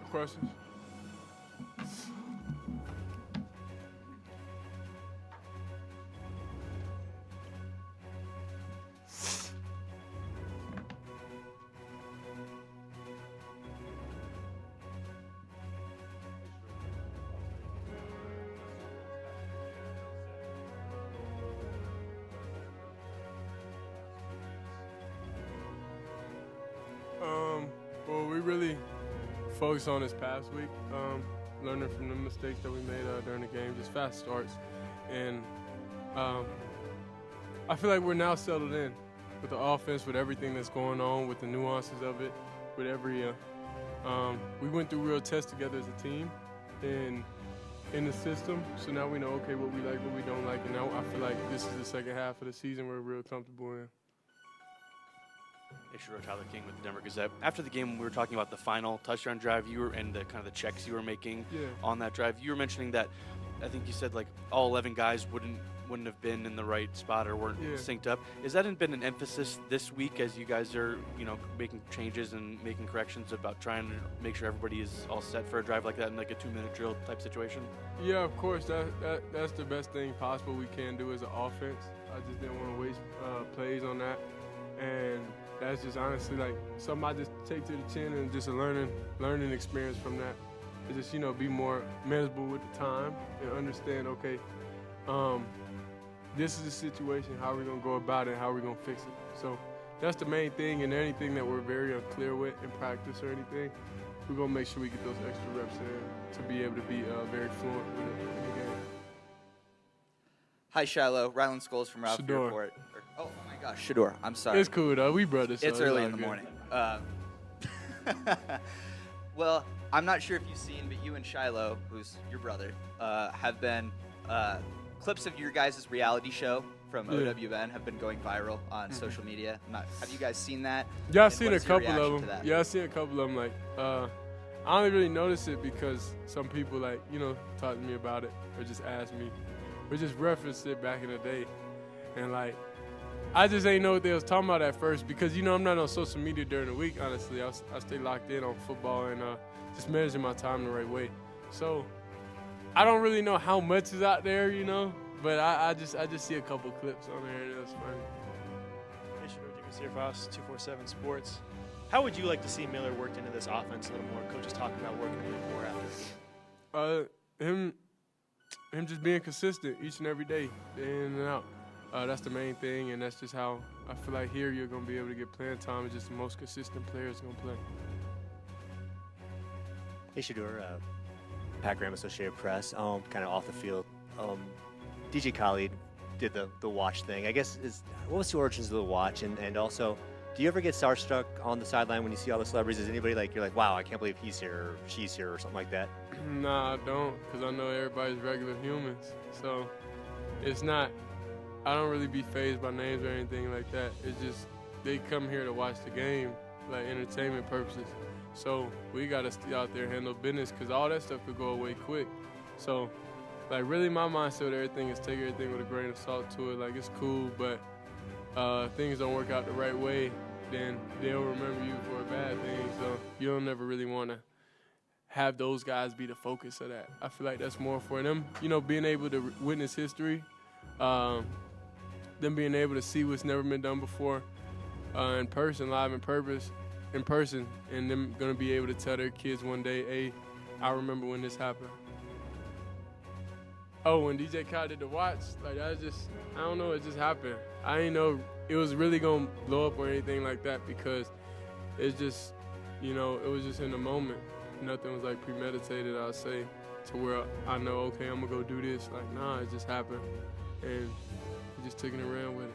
questions? Well, we really focused on this past week, learning from the mistakes that we made during the game, just fast starts. And I feel like we're now settled in with the offense, with everything that's going on, with the nuances of it, with every we went through real tests together as a team and in the system. So now we know, okay, what we like, what we don't like. And now I feel like this is the second half of the season we're real comfortable in. Hey, Sheduer, Tyler King with the Denver Gazette. After the game, we were talking about the final touchdown drive and the kind of the checks you were making on that drive. You were mentioning that I think you said like all 11 guys wouldn't have been in the right spot or weren't synced up. Has that been an emphasis this week as you guys are, making changes and making corrections about trying to make sure everybody is all set for a drive like that in like a 2-minute drill type situation? Yeah, of course. That's the best thing possible we can do as an offense. I just didn't want to waste plays on that. And that's just honestly like something I just take to the chin and just a learning experience from that. It's just, be more manageable with the time and understand, okay, this is the situation, how are we going to go about it, how are we going to fix it. So that's the main thing, and anything that we're very unclear with in practice or anything, we're going to make sure we get those extra reps in to be able to be very fluent with it in the game. Hi, Shiloh. Rylan Scholes from Ralph Sheduer. Report. Oh, my gosh, Sheduer. I'm sorry. It's cool, though. We brothers. So it's early all in the good. morning. Well, I'm not sure if you've seen, but you and Shiloh, who's your brother, have been clips of your guys' reality show from OWN have been going viral on social media. Have you guys seen that? Yeah, I've And seen what a is your couple of reaction them. to that? Yeah, I've seen a couple of them. Like, I only really notice it because some people, like, talk to me about it or just ask me or just reference it back in the day. And, like, I just ain't know what they was talking about at first because, I'm not on social media during the week, honestly. I stay locked in on football and just managing my time the right way. So I don't really know how much is out there, but I just see a couple clips on there and it was funny. Hey, Sheduer, Jimmy Searfoss, 247 Sports. How would you like to see Miller worked into this offense a little more? Coach is talking about working a little more after the game. Him just being consistent each and every day, day in and out. That's the main thing, and that's just how I feel like here you're going to be able to get playing time. It's just the most consistent players going to play. Hey, Sheduer, Pat Graham, Associated Press, kind of off the field. DJ Khalid did the watch thing. I guess, what was the origins of the watch? And also, do you ever get starstruck on the sideline when you see all the celebrities? Is anybody you're like, wow, I can't believe he's here or she's here or something like that? Nah, I don't, because I know everybody's regular humans. So it's not, I don't really be fazed by names or anything like that. It's just they come here to watch the game, like entertainment purposes. So we got to stay out there and handle business because all that stuff could go away quick. So, really my mindset with everything is take everything with a grain of salt to it. Like, it's cool, but things don't work out the right way, then they'll remember you for a bad thing. So you don't never really want to have those guys be the focus of that. I feel like that's more for them, being able to witness history, them being able to see what's never been done before in person, live in person, and them going to be able to tell their kids one day, hey, I remember when this happened. Oh, when DJ Khaled did the watch, that just, I don't know, it just happened. I didn't know it was really going to blow up or anything like that because it's just, it was just in the moment. Nothing was premeditated, I'll say, to where I know, okay, I'm going to go do this. Nah, it just happened. And just taking it around with it.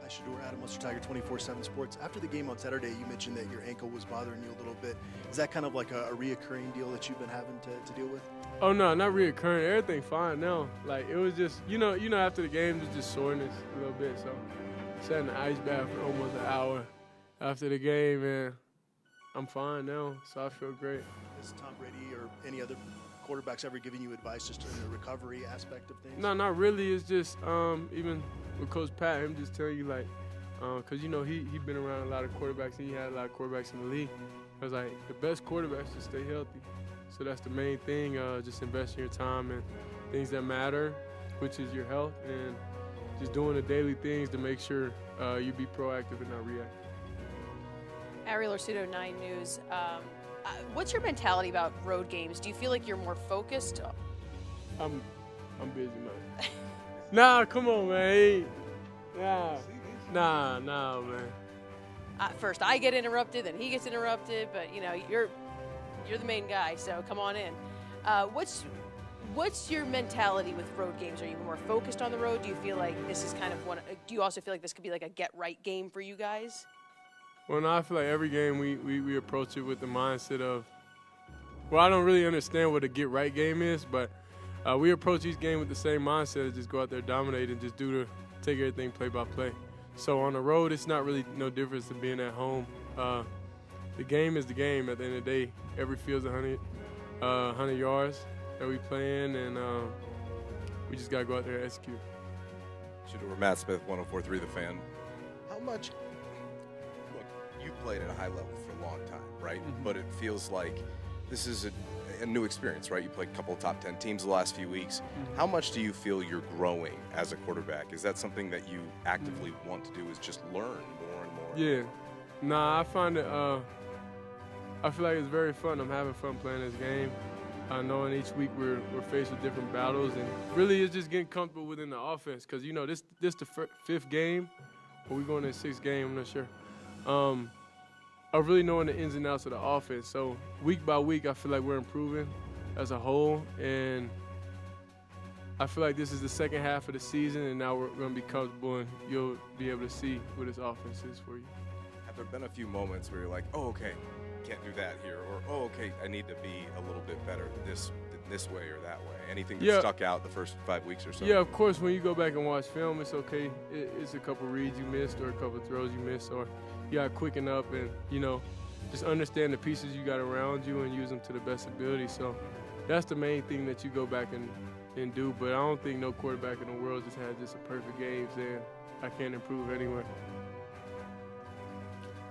Hi, Sheduer, Adam Munster Tiger, 24/7 Sports. After the game on Saturday, you mentioned that your ankle was bothering you a little bit. Is that kind of like a reoccurring deal that you've been having to deal with? Oh, no, not reoccurring. Everything fine now. It was just, after the game, it was just soreness a little bit. So sat in the ice bath for almost an hour after the game, and I'm fine now, so I feel great. Has Tom Brady or any other quarterbacks ever given you advice just in the recovery aspect of things? No, not really. It's just even with Coach Pat, him just telling you because, he'd been around a lot of quarterbacks, and he had a lot of quarterbacks in the league. I was like, the best quarterbacks just stay healthy. So that's the main thing, just investing your time in things that matter, which is your health, and just doing the daily things to make sure you be proactive and not reactive. Ariel Orsuto, 9 News. What's your mentality about road games? Do you feel like you're more focused? I'm busy, man. Nah, come on, man. Nah, man. First, I get interrupted, then he gets interrupted, but you're the main guy, so come on in. What's your mentality with road games? Are you more focused on the road? Do you feel like this is kind of one? Do you also feel like this could be like a get right game for you guys? Well, no, I feel like every game we approach it with the mindset of, well, I don't really understand what a get right game is, but we approach each game with the same mindset of just go out there, dominate, and just take everything play by play. So on the road, it's not really no difference than being at home. The game is the game. At the end of the day, every field's 100 yards that we play in, and we just got to go out there and execute. Sheduer, Matt Smith, 104.3 The Fan. How much, look, you played at a high level for a long time, right? Mm-hmm. But it feels like this is a new experience, right? You played a couple of top 10 teams the last few weeks. Mm-hmm. How much do you feel you're growing as a quarterback? Is that something that you actively want to do, is just learn more and more? Yeah. Nah, I find it, I feel like it's very fun. I'm having fun playing this game. Knowing each week we're faced with different battles, and really it's just getting comfortable within the offense, because this the fifth game, or we going to the sixth game, I'm not sure. Of really knowing the ins and outs of the offense. So week by week, I feel like we're improving as a whole, and I feel like this is the second half of the season, and now we're going to be comfortable, and you'll be able to see what this offense is for you. Have there been a few moments where you're like, oh, okay, can't do that here, or oh, okay, I need to be a little bit better this way or that way? Anything that stuck out the first 5 weeks or so? Yeah, of course, when you go back and watch film, it's okay. It's a couple reads you missed, or a couple throws you missed, or you got to quicken up and, just understand the pieces you got around you and use them to the best ability. So that's the main thing that you go back and do. But I don't think no quarterback in the world just has just a perfect game saying, I can't improve anywhere.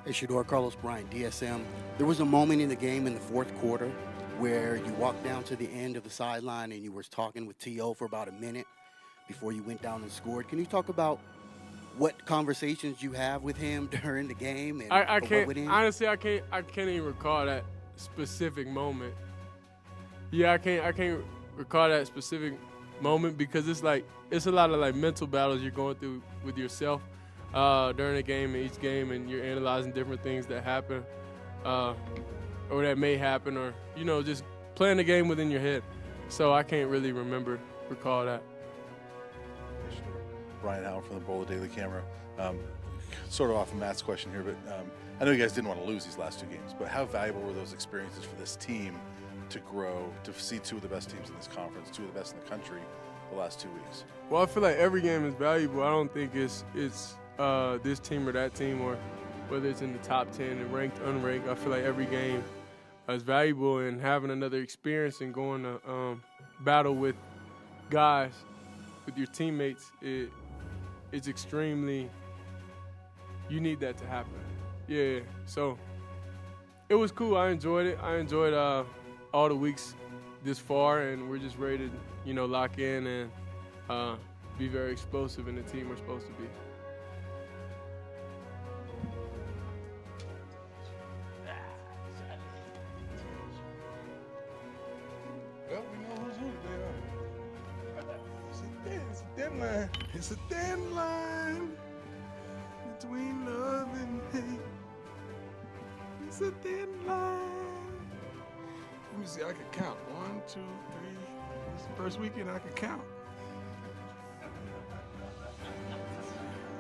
Hey, Sheduer, Carlos Bryant, DSM. There was a moment in the game in the fourth quarter where you walked down to the end of the sideline and you were talking with T.O. for about a minute before you went down and scored. Can you talk about what conversations you have with him during the game? And I can't, honestly, I can't even recall that specific moment. Yeah, I can't recall that specific moment, because it's a lot of mental battles you're going through with yourself during a game, and each game, and you're analyzing different things that happen or that may happen, or just playing the game within your head. So I can't really recall that. Brian Howell from the Bola Daily Camera. Sort of off of Matt's question here, but I know you guys didn't want to lose these last 2 games, but how valuable were those experiences for this team to grow, to see 2 of the best teams in this conference, 2 of the best in the country the last 2 weeks? Well, I feel like every game is valuable. I don't think it's this team or that team, or whether it's in the top 10 and ranked, unranked. I feel like every game is valuable, and having another experience and going to battle with guys, with your teammates, it's extremely, you need that to happen. Yeah, so it was cool. I enjoyed it. I enjoyed all the weeks this far, and we're just ready to, lock in and be very explosive in the team we're supposed to be. Well, we know who's who today. It's a deadline. It's a deadline between love and hate. It's a deadline. Let me see, I can count. 1, 2, 3. This is the first weekend I can count.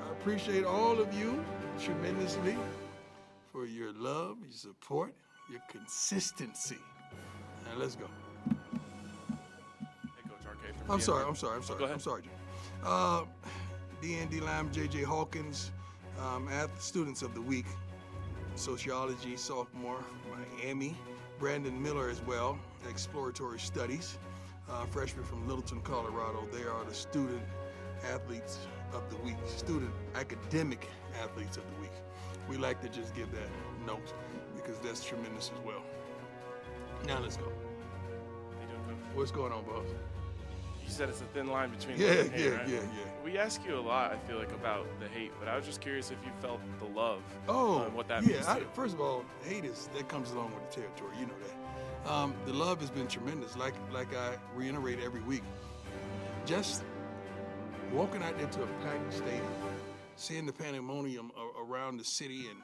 I appreciate all of you tremendously for your love, your support, your consistency. Now let's go. I'm sorry. Go ahead. I'm sorry, Jim. D&D Lamb, J.J. Hawkins, Students of the Week, Sociology, sophomore, Miami. Brandon Miller as well, Exploratory Studies, freshman from Littleton, Colorado. They are the student athletes of the week, student academic athletes of the week. We like to just give that note because that's tremendous as well. Now let's go. How you doing, Coach? What's going on, boss? You said it's a thin line between Yeah, love and hate, yeah, right? yeah. We ask you a lot, I feel like, about the hate, but I was just curious if you felt the love. Oh, and what that yeah. means to you. First of all, hate that comes along with the territory. You know that. The love has been tremendous. Like I reiterate every week, just walking out there to a packed stadium, seeing the pandemonium around the city, and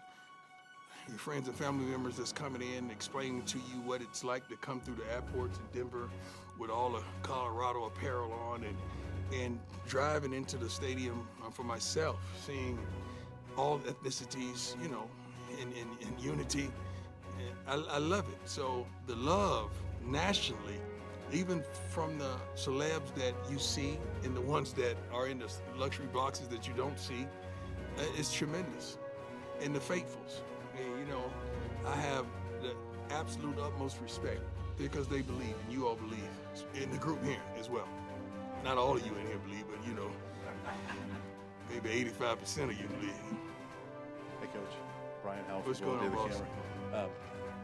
your friends and family members that's coming in, explaining to you what it's like to come through the airports in Denver with all the Colorado apparel on, and driving into the stadium for myself, seeing all ethnicities, you know, in unity. I love it. So the love nationally, even from the celebs that you see and the ones that are in the luxury boxes that you don't see, is tremendous. And the faithfuls, you know, I have the absolute utmost respect because they believe, and you all believe, in the group here as well. Not all of you in here believe, but you know, maybe 85% of you believe. Hey, Coach. Brian Halford, What's going on, Daily boss? Camera.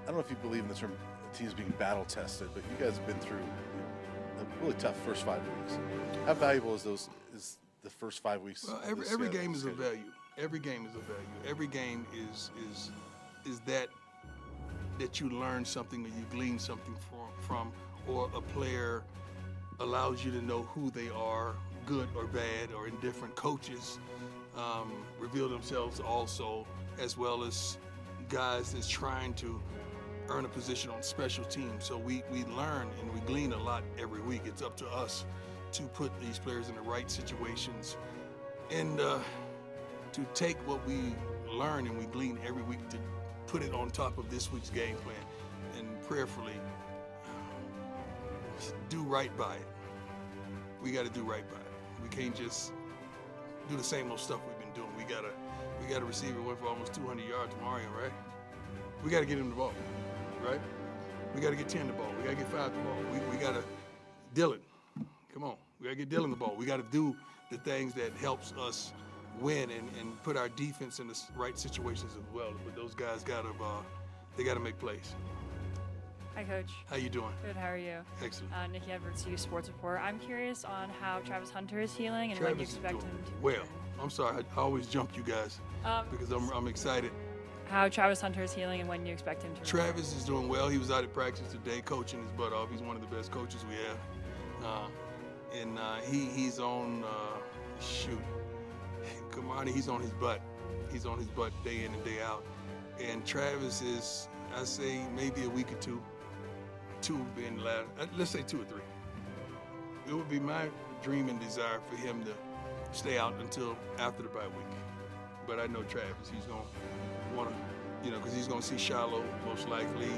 I don't know if you believe in the term teams being battle tested, but you guys have been through a really tough first 5 weeks. How valuable is the first 5 weeks? Well, of this every game is of schedule? value. Every game is of value. Every game is that you learn something or you glean something from, or a player allows you to know who they are, good or bad or indifferent. Coaches reveal themselves also, as well as guys that's trying to earn a position on special teams. So we learn and we glean a lot every week. It's up to us to put these players in the right situations and to take what we learn and we glean every week to put it on top of this week's game plan and prayerfully do right by it. We got to do right by it. We can't just do the same old stuff we've been doing. We got a receiver went for almost 200 yards, Mario, right? We got to get him the ball, right? We got to get 10 the ball. We got to get 5 the ball. We got to Dylan. Come on, we got to get Dylan the ball. We got to do the things that helps us win and put our defense in the right situations as well. But those guys got to make plays. Hi, Coach. How you doing? Good. How are you? Excellent. Nikki Edwards, CU Sports Report. I'm curious on how Travis Hunter is healing and when you Travis is expect doing him to. well. I'm sorry, I always jump you guys because I'm excited. How Travis Hunter is healing and when you expect him to. Travis is doing well. He was out at practice today, coaching his butt off. He's one of the best coaches we have, and he's on Kamani. He's on his butt. He's on his butt day in and day out. And Travis is, I say, maybe a week or two being the last. Let's say 2 or 3. It would be my dream and desire for him to stay out until after the bye week. But I know Travis, he's going to want to, because he's going to see Shiloh most likely.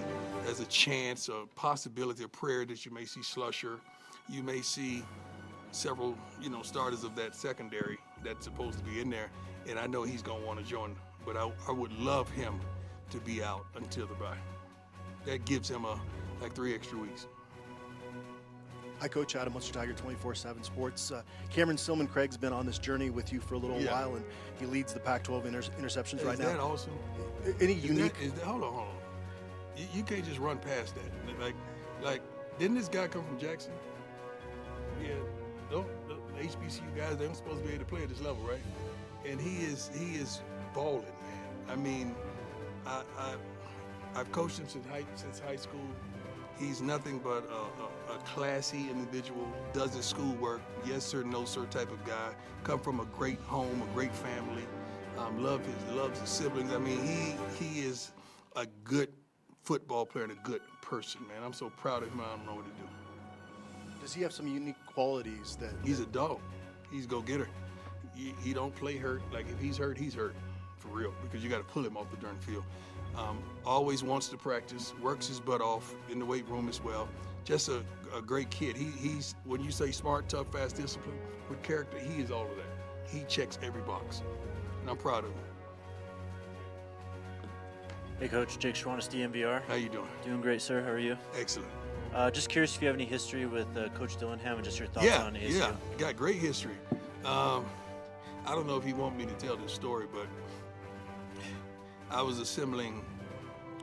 There's a chance, a possibility, a prayer that you may see Slusher. You may see several, starters of that secondary that's supposed to be in there. And I know he's going to want to join. But I would love him to be out until the bye. That gives him like 3 extra weeks. Hi, Coach Adam, Munster Tiger 24/7 Sports. Cameron Stillman Craig's been on this journey with you for a little while, and he leads the Pac-12 interceptions right now. Is that awesome? Any unique? Hold on. You can't just run past that. Like, didn't this guy come from Jackson? Yeah, the HBCU guys, they're supposed to be able to play at this level, right? And he is balling, man. I mean, I've coached him since high school. He's nothing but a classy individual, does his schoolwork, yes sir, no sir type of guy, come from a great home, a great family, loves his siblings. I mean, he is a good football player and a good person, man. I'm so proud of him, I don't know what to do. Does he have some unique qualities that... He's a dog. He's a go-getter. He don't play hurt. Like, if he's hurt, for real, because you got to pull him off the darn field. Always wants to practice, works his butt off in the weight room as well. Just a great kid. He's when you say smart, tough, fast, disciplined, with character, he is all of that. He checks every box, and I'm proud of him. Hey, Coach. Jake Schwanis, DMVR. How you doing? Doing great, sir. How are you? Excellent. Just curious if you have any history with Coach Dillingham and just your thoughts on ASU. Yeah, got great history. I don't know if he wants me to tell this story, but I was assembling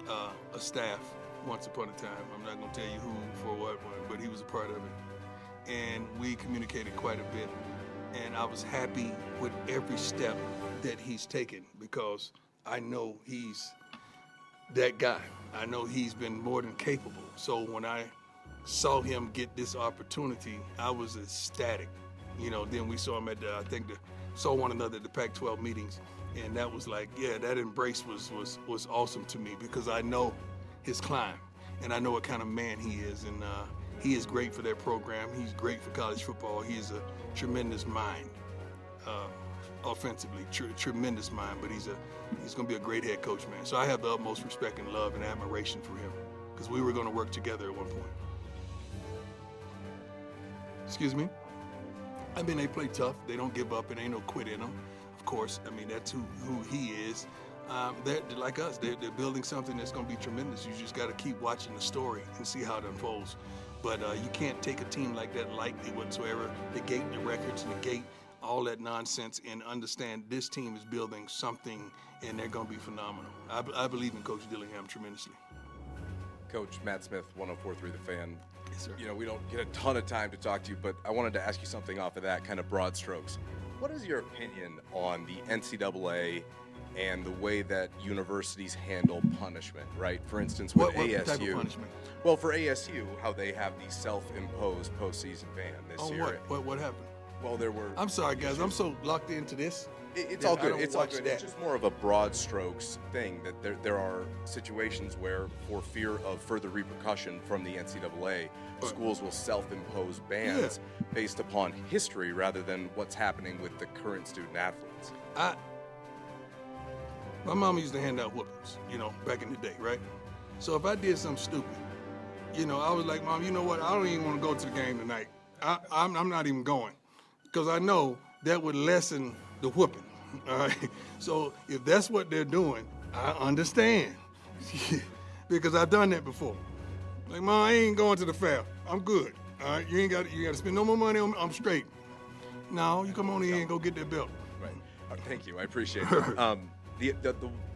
a staff once upon a time. I'm not going to tell you who for what, but he was a part of it. And we communicated quite a bit. And I was happy with every step that he's taken because I know he's that guy. I know he's been more than capable. So when I saw him get this opportunity, I was ecstatic. You know, then we saw him at saw one another at the Pac-12 meetings. And that was like, yeah, that embrace was awesome to me because I know his climb and I know what kind of man he is. And he is great for that program. He's great for college football. He is a tremendous mind, offensively, tremendous mind. But he's going to be a great head coach, man. So I have the utmost respect and love and admiration for him because we were going to work together at one point. Excuse me? I mean, they play tough. They don't give up, and ain't no quit in them. Of course, I mean, that's who he is. They're like us. They're building something that's going to be tremendous. You just got to keep watching the story and see how it unfolds. But you can't take a team like that lightly whatsoever, negate the records, negate all that nonsense, and understand this team is building something, and they're going to be phenomenal. I believe in Coach Dillingham tremendously. Coach Matt Smith, 104.3 The Fan. Yes, sir. You know, we don't get a ton of time to talk to you, but I wanted to ask you something off of that, kind of broad strokes. What is your opinion on the NCAA and the way that universities handle punishment, right? For instance, with ASU. What type of punishment? Well, for ASU, how they have the self-imposed postseason ban this year. What happened? Well, there were... I'm sorry, guys. I'm so locked into this. It's all good. It's all good. It's just more of a broad strokes thing that there are situations where, for fear of further repercussion from the NCAA, schools will self-impose bans based upon history rather than what's happening with the current student athletes. My mom used to hand out whoopings, you know, back in the day, right? So if I did something stupid, you know, I was like, Mom, you know what? I don't even want to go to the game tonight. I'm not even going because I know that would lessen the whooping, all right? So if that's what they're doing, I understand because I've done that before. Like, Mom, I ain't going to the fair. I'm good, all right? You got to spend no more money on me. I'm straight. No, you come on in and go get that belt. Right. Thank you. I appreciate that.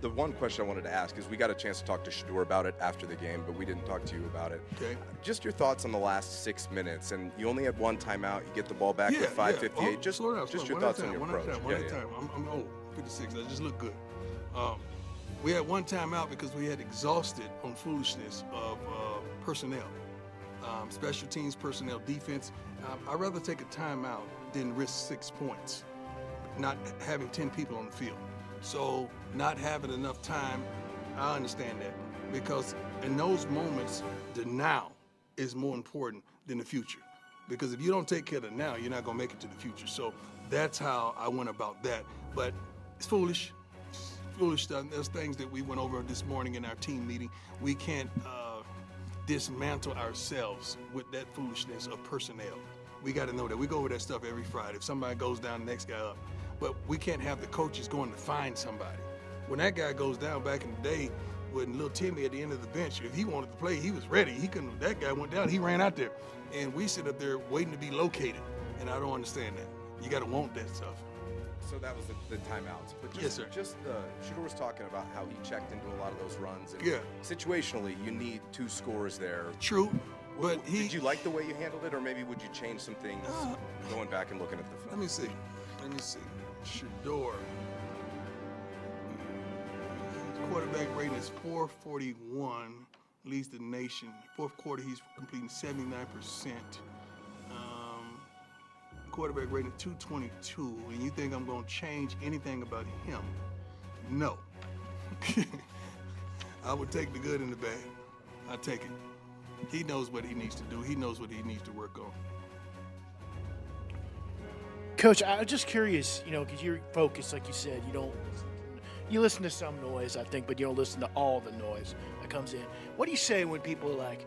The one question I wanted to ask is we got a chance to talk to Sheduer about it after the game, but we didn't talk to you about it. Okay. Just your thoughts on the last 6 minutes, and you only had one timeout. You get the ball back with 5:58. Oh, just your one thoughts at a on time, your approach. One at a time. I'm old, 56. I just look good. We had one timeout because we had exhausted on foolishness of personnel, special teams personnel, defense. I'd rather take a timeout than risk 6 points, not having 10 people on the field. So not having enough time, I understand that. Because in those moments, the now is more important than the future. Because if you don't take care of the now, you're not going to make it to the future. So that's how I went about that. But it's foolish. It's foolish stuff. There's things that we went over this morning in our team meeting. We can't dismantle ourselves with that foolishness of personnel. We got to know that. We go over that stuff every Friday. If somebody goes down, the next guy up. But we can't have the coaches going to find somebody. When that guy goes down back in the day, when little Timmy at the end of the bench, if he wanted to play, he was ready. He couldn't. That guy went down. He ran out there, and we sit up there waiting to be located. And I don't understand that. You got to want that stuff. So that was the timeouts. But yes, sir. Sheduer was talking about how he checked into a lot of those runs. And yeah. Situationally, you need 2 scores there. True. But did you like the way you handled it, or maybe would you change some things going back and looking at the film? Let me see. Sheduer. His quarterback rating is 441, leads the nation. Fourth quarter, he's completing 79%. Quarterback rating 222, and you think I'm going to change anything about him? No. I would take the good and the bad. I take it. He knows what he needs to do. He knows what he needs to work on. Coach, I'm just curious, you know, because you're focused, like you said, you listen to some noise, I think, but you don't listen to all the noise that comes in. What do you say when people like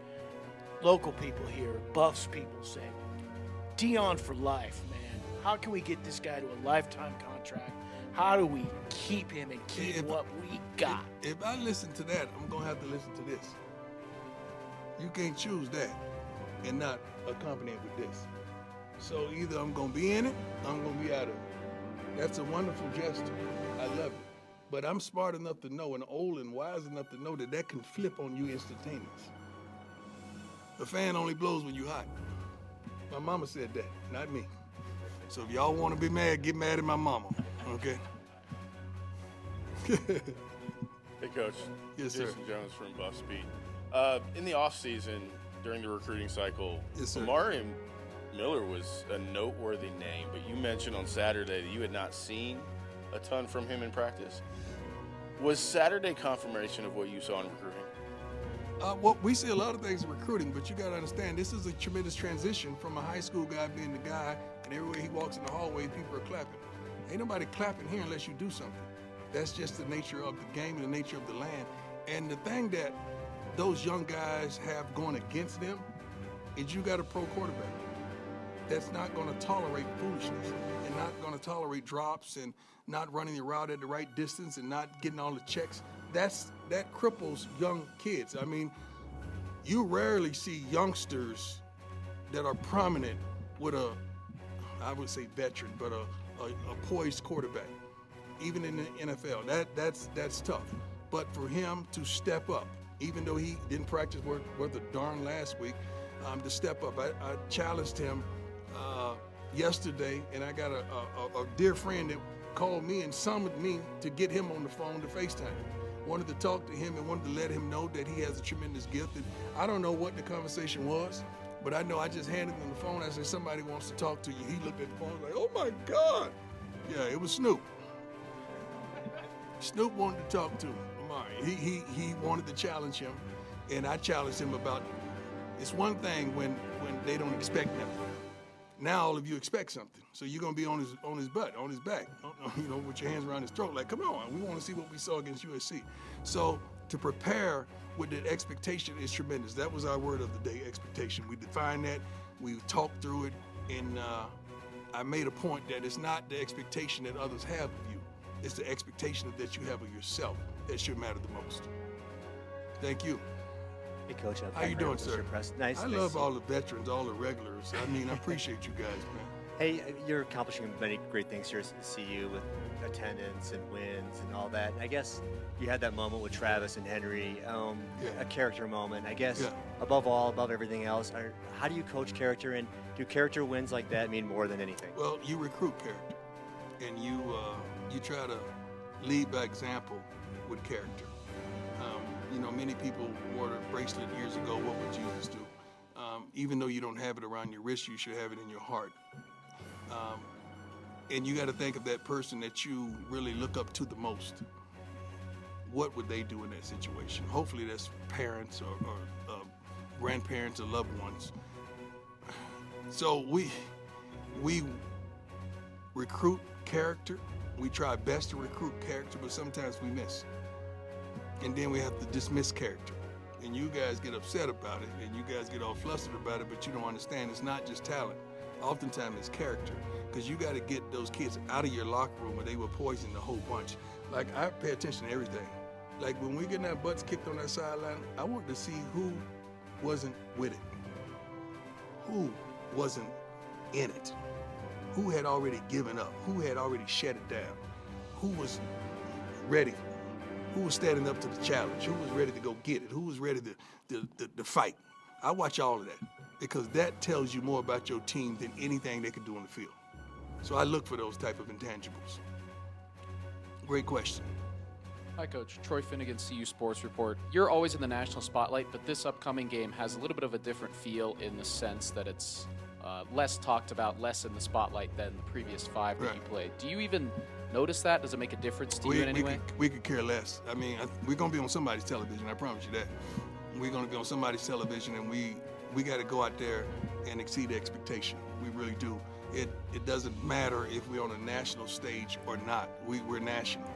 local people here, Buffs people say, Dion for life, man. How can we get this guy to a lifetime contract? How do we keep him and keep what we got? If I listen to that, I'm going to have to listen to this. You can't choose that and not accompany it with this. So either I'm going to be in it or I'm going to be out of it. That's a wonderful gesture. I love it. But I'm smart enough to know and old and wise enough to know that that can flip on you instantaneous. The fan only blows when you're hot. My mama said that, not me. So if y'all want to be mad, get mad at my mama, okay? Hey, Coach. Yes, sir. Jason Jones from Buffs Beat. In the offseason, during the recruiting cycle, Yes, sir. Amari Miller was a noteworthy name, but you mentioned on Saturday that you had not seen a ton from him in practice. Was Saturday confirmation of what you saw in recruiting? Well, we see a lot of things in recruiting, but you got to understand this is a tremendous transition from a high school guy being the guy, and everywhere he walks in the hallway, people are clapping. Ain't nobody clapping here unless you do something. That's just the nature of the game and the nature of the land. And the thing that those young guys have going against them is you got a pro quarterback that's not going to tolerate foolishness and not going to tolerate drops and not running the route at the right distance and not getting all the checks. That cripples young kids. I mean, you rarely see youngsters that are prominent with a, I would say veteran, but a poised quarterback, even in the NFL. That's tough. But for him to step up, even though he didn't practice worth a darn last week, to step up. I challenged him yesterday, and I got a dear friend that called me and summoned me to get him on the phone to FaceTime. Wanted to talk to him and wanted to let him know that he has a tremendous gift. And I don't know what the conversation was, but I know I just handed him the phone. I said, somebody wants to talk to you. He looked at the phone like, oh my God. Yeah, it was Snoop. Snoop wanted to talk to Amari. He wanted to challenge him, and I challenged him about, it's one thing when they don't expect nothing. Now all of you expect something. So you're gonna be on his butt, on his back, you know, with your hands around his throat, like, come on, we wanna see what we saw against USC. So to prepare with that expectation is tremendous. That was our word of the day, expectation. We defined that, we talked through it, and I made a point that it's not the expectation that others have of you, it's the expectation that you have of yourself that should matter the most. Thank you. Hey, Coach. How you doing, sir? Nice. I love all the veterans, all the regulars. I mean, I appreciate you guys, man. Hey, you're accomplishing many great things here at CU with attendance and wins and all that. And I guess you had that moment with Travis and Henry, a character moment. I guess above all, above everything else, how do you coach character, and do character wins like that mean more than anything? Well, you recruit character, and you try to lead by example with character. You know, many people wore a bracelet years ago. What would Jesus do? Even though you don't have it around your wrist, you should have it in your heart. And you got to think of that person that you really look up to the most. What would they do in that situation? Hopefully that's parents or grandparents or loved ones. So we recruit character. We try best to recruit character, but sometimes we miss. And then we have to dismiss character. And you guys get upset about it, and you guys get all flustered about it, but you don't understand it's not just talent. Oftentimes it's character, because you got to get those kids out of your locker room where they were poisoning a whole bunch. Like, I pay attention to everything. Like, when we getting our butts kicked on that sideline, I want to see who wasn't with it, who wasn't in it, who had already given up, who had already shut it down, who was ready, who was standing up to the challenge, who was ready to go get it, who was ready to fight. I watch all of that, because that tells you more about your team than anything they could do on the field. So I look for those type of intangibles. Great question. Hi, Coach. Troy Finnegan, CU Sports Report. You're always in the national spotlight, but this upcoming game has a little bit of a different feel in the sense that it's less talked about, less in the spotlight than the previous 5 that you played. Do you even notice that? Does it make a difference to you in any way? We could care less. I mean, we're going to be on somebody's television, I promise you that. We're going to be on somebody's television, and we got to go out there and exceed expectation. We really do. It doesn't matter if we're on a national stage or not. We're national.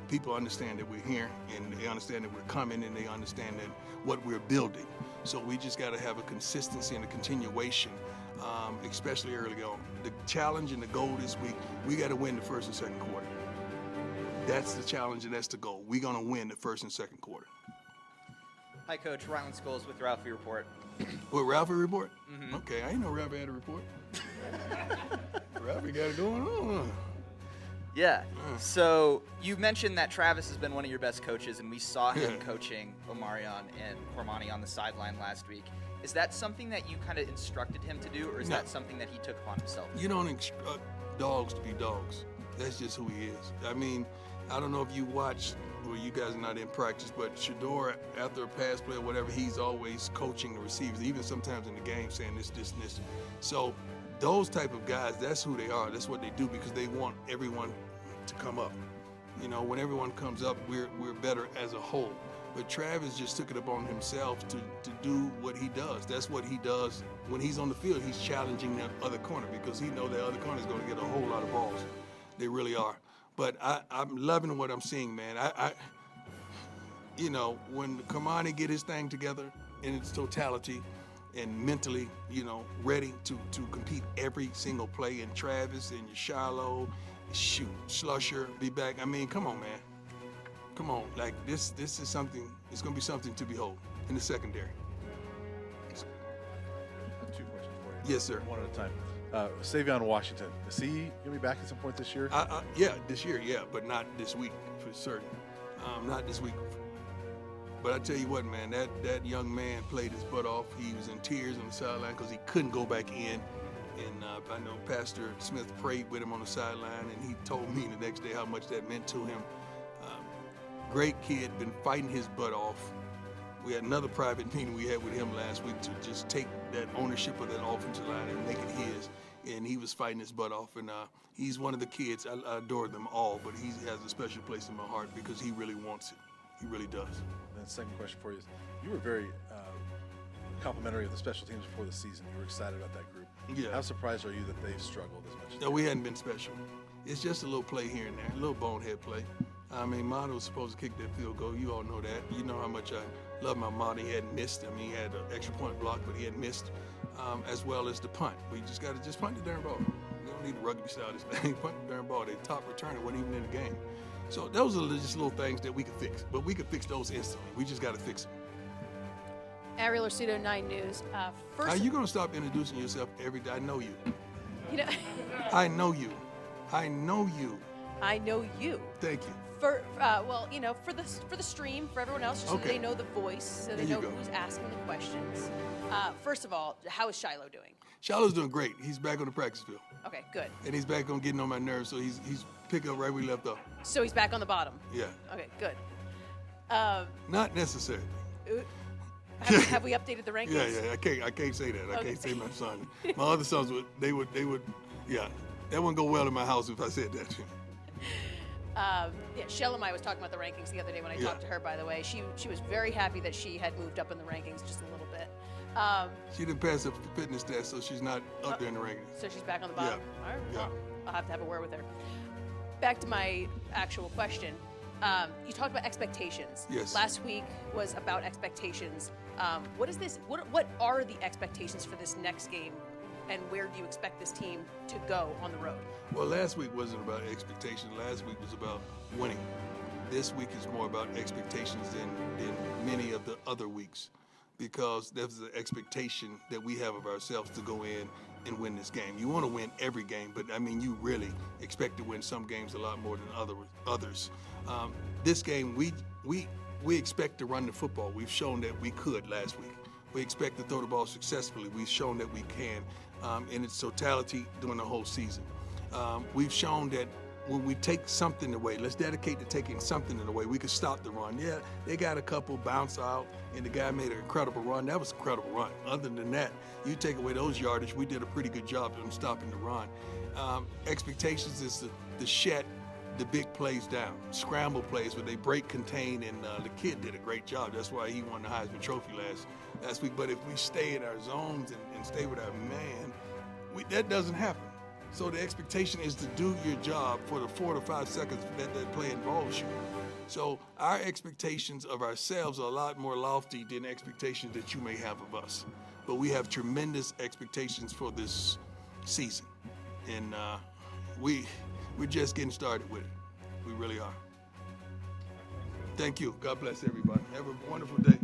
People understand that we're here, and they understand that we're coming, and they understand that what we're building. So we just got to have a consistency and a continuation, especially early on. The challenge and the goal this week, we got to win the first and second quarter. That's the challenge, and that's the goal. We're going to win the first and second quarter. Hi, Coach. Ryland Scholes with Ralphie Report. What, Ralphie Report? Mm-hmm. Okay, I didn't know Ralphie had a report. Ralphie got it going on. Yeah. So you mentioned that Travis has been one of your best coaches, and we saw him coaching Omarion and Cormani on the sideline last week. Is that something that you kind of instructed him to do, or is that something that he took upon himself? You don't instruct dogs to be dogs. That's just who he is. I mean, I don't know if you watched, well, you guys are not in practice, but Sheduer, after a pass play or whatever, he's always coaching the receivers, even sometimes in the game saying this, and this. So those type of guys, that's who they are. That's what they do because they want everyone to come up. You know, when everyone comes up, we're better as a whole. But Travis just took it upon himself to do what he does. That's what he does when he's on the field. He's challenging that other corner because he knows that other corner is going to get a whole lot of balls. They really are. But I'm loving what I'm seeing, man. You know, when Kamani get his thing together in its totality and mentally, you know, ready to compete every single play, and Travis and Shiloh, Slusher be back. I mean, come on, man. Come on, like this is something, it's going to be something to behold in the secondary. I have 2 questions for you. Yes, sir. One at a time. Savion Washington, is he going to be back at some point this year? Yeah, this year, yeah, but not this week for certain. Not this week. But I tell you what, man, that young man played his butt off. He was in tears on the sideline because he couldn't go back in. And I know Pastor Smith prayed with him on the sideline, and he told me the next day how much that meant to him. Great kid, been fighting his butt off. We had another private meeting we had with him last week to just take that ownership of that offensive line and make it his. And he was fighting his butt off. And he's one of the kids, I adore them all, but he has a special place in my heart because he really wants it. He really does. And the second question for you is, you were very complimentary of the special teams before the season. You were excited about that group. Yeah. How surprised are you that they've struggled as much as No, we hadn't been special. It's just a little play here and there, a little bonehead play. I mean, Monty was supposed to kick that field goal. You all know that. You know how much I love my Monty. He hadn't missed. I mean, he had an extra point block, but he hadn't missed, as well as the punt. We just got to just punt the darn ball. We don't need a rugby style this thing. Punt the darn ball. Their top returner wasn't even in the game. So those are just little things that we could fix. But we could fix those instantly. We just got to fix them. Ariel Orsuto, 9 News. Are you going to stop introducing yourself every day? I know you. You know, I know you. I know you. I know you. Thank you. For well, you know, for the stream, for everyone else, just so that they know the voice, so they know who's asking the questions. First of all, how is Shiloh doing? Shiloh's doing great. He's back on the practice field. Okay, good. And he's back on getting on my nerves, so he's picking up right where he left off. So he's back on the bottom. Yeah. Okay, good. Not necessarily. Have we updated the rankings? Yeah. I can't say that. I Okay. can't say my son. My other sons would. Yeah. That wouldn't go well in my house if I said that. Shell and I was talking about the rankings the other day when I talked to her, by the way. She was very happy that she had moved up in the rankings just a little bit. She didn't pass the fitness test, so she's not up there in the rankings. So she's back on the bottom? Yeah. All right. Yeah. Well, I'll have to have a word with her. Back to my actual question. You talked about expectations. Yes. Last week was about expectations. What is this? What are the expectations for this next game, and where do you expect this team to go on the road? Well, last week wasn't about expectations. Last week was about winning. This week is more about expectations than many of the other weeks, because there's the expectation that we have of ourselves to go in and win this game. You want to win every game, but I mean, you really expect to win some games a lot more than others. This game, we expect to run the football. We've shown that we could last week. We expect to throw the ball successfully. We've shown that we can in its totality during the whole season. We've shown that when we take something away, let's dedicate to taking something away, we could stop the run. Yeah, they got a couple bounce out, and the guy made an incredible run. That was an incredible run. Other than that, you take away those yardage, we did a pretty good job of stopping the run. Expectations is to shut the big plays down, scramble plays where they break, contain, and the kid did a great job. That's why he won the Heisman Trophy last week. But if we stay in our zones and stay with our man, that doesn't happen. So the expectation is to do your job for the 4 to 5 seconds that play involves you. So our expectations of ourselves are a lot more lofty than expectations that you may have of us. But we have tremendous expectations for this season. And we're just getting started with it. We really are. Thank you. God bless everybody. Have a wonderful day.